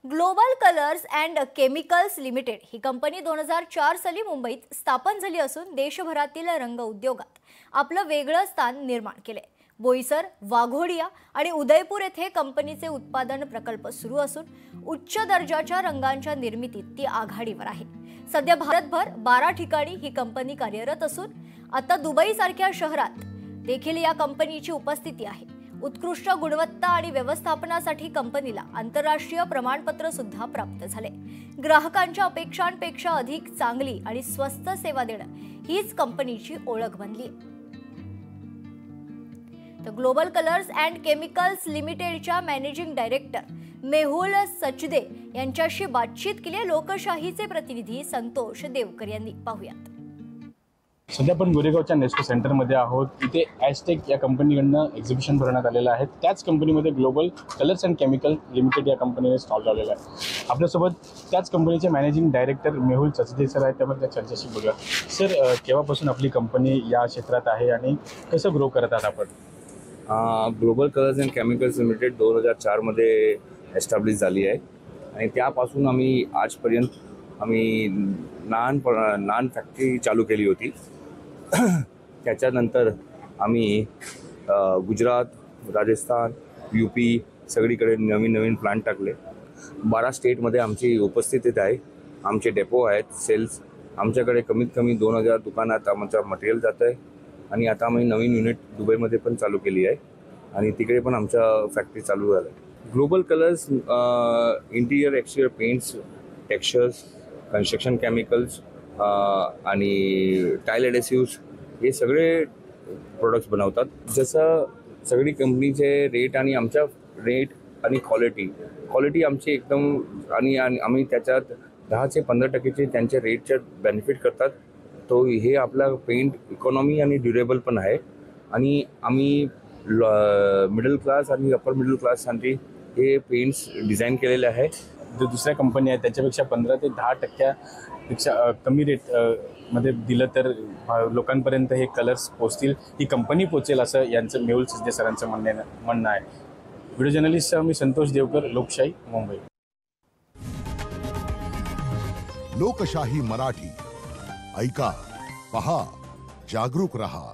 Global colours and chemicals limited he company 2004 साली मुंबईत स्थापन झाली असून देशभरातील रंग उद्योगात आपलं वेगळं स्थान निर्माण केले। बोईसर, वाघोडिया आणि उदयपूर येथे कंपनीचे उत्पादन प्रकल्प सुरू असून उच्च दर्जाच्या रंगांच्या निर्मितीत ती आघाडीवर आहे। सध्या भारतभर 12 ठिकाणी ही कंपनी कार्यरत असून आता दुबई सारख्या शहरात देखील या कंपनीची उपस्थिती आहे। उत्कृष्ट गुणवत्ता आणि व्यवस्थापनासाठी कंपनीला आंतरराष्ट्रीय प्रमाणपत्र सुद्धा प्राप्त झाले। ग्राहकांच्या अपेक्षांपेक्षा अधिक चांगली आणि स्वस्त सेवा देणं हीच कंपनीची ओळख बनली आहे। तर ग्लोबल कलर्स अँड केमिकल्स लिमिटेडच्या मॅनेजिंग डायरेक्टर मेहुल सचदे यांच्याशी बातचीत केली लोकशाहीचे प्रतिनिधी संतोष देवकर यांनी। पाहूयात। सध्या आपण गोरेगावच्या नेस्को सेंटरमध्ये आहोत। इथे ॲस्टेक या कंपनीकडनं एक्झिबिशन भरण्यात आलेलं आहे। त्याच कंपनीमध्ये global colours and chemical limited या कंपनीने स्टॉल लावलेला आहे। आपल्यासोबत त्याच कंपनीचे मॅनेजिंग डायरेक्टर मेहुल सचदे सर आहेत, त्यामुळे त्या चर्चेशी बोलूया। सर, केव्हापासून आपली कंपनी या क्षेत्रात आहे आणि कसं ग्रो करत आहात आपण? Global colours and chemicals limited 2004 मध्ये एस्टॅब्लिश झाली आहे आणि त्यापासून आम्ही आजपर्यंत नान फॅक्टरी चालू केली होती। त्याच्यानंतर आम्ही गुजरात, राजस्थान, यूपी सगळीकडे नवीन प्लांट टाकले। 12 स्टेटमध्ये आमची उपस्थिती आहे। आमचे डेपो आहेत, सेल्स आमच्याकडे कमीत कमी 2000 दुकानात आमचं मटेरियल जातं आहे आणि आता आम्ही नवीन युनिट दुबईमध्ये पण चालू केली आहे आणि तिकडे पण आमच्या फॅक्टरी चालू झालं आहे। Global colours interior exterior paints, textures, construction chemicals आणि टाईल एडेसिव्स हे सगळे प्रोडक्ट्स बनवतात। जसं सगळी कंपनीचे रेट आणि आमच्या रेट आणि क्वालिटी आमची एकदम आणि आम्ही त्याच्यात 10 ते 15% त्यांच्या रेटच्या बेनिफिट करतात। तो हे आपला पेंट इकॉनॉमी आणि ड्युरेबल पण आहे आणि आम्ही मिडल क्लास आणि अपर मिडल क्लाससाठी हे पेंट्स डिझाईन केलेले आहे। जो दुसऱ्या कंपनी आहेत त्याच्यापेक्षा 15 ते 10% कमी रेट मध्ये दिलं तर लोकांपर्यंत हे कलर्स पोहोचतील, ही कंपनी पोहोचेल असं यांचं मेहुल सचदे सरांचं म्हणणं आहे। व्हिडिओ जर्नलिस्ट मी संतोष देवकर, लोकशाही, मुंबई। लोकशाही मराठी ऐका, पहा, जागरूक रहा।